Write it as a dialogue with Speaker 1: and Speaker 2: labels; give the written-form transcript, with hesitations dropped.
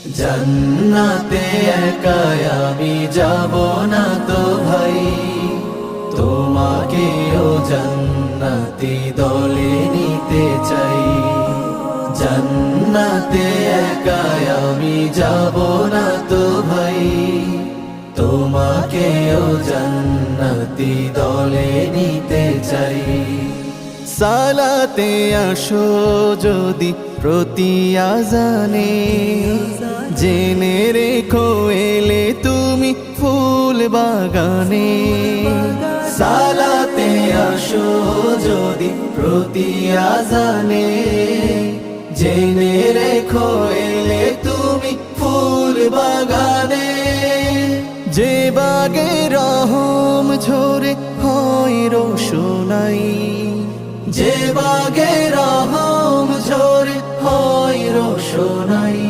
Speaker 1: জান্নাতে একা আমি যাব না তো ভাই, তোমাকেও জান্নাতি দলে নিতে চাই। জান্নাতে একা আমি যাব না তো ভাই, তোমাকেও জান্নাতি দলে নিতে চাই। সালাতে আসো যদি প্রতি আজানে, জেনে রেখো এলে তুমি ফুল বাগানে। সালাতে আসো যদি প্রতি আজানে, জেনে রেখো এলে তুমি ফুল বাগানে। যে বাগে রহম ঝরে হয় রোশনাই, যে বাগে রহম ঝরে হয় রোশনাই।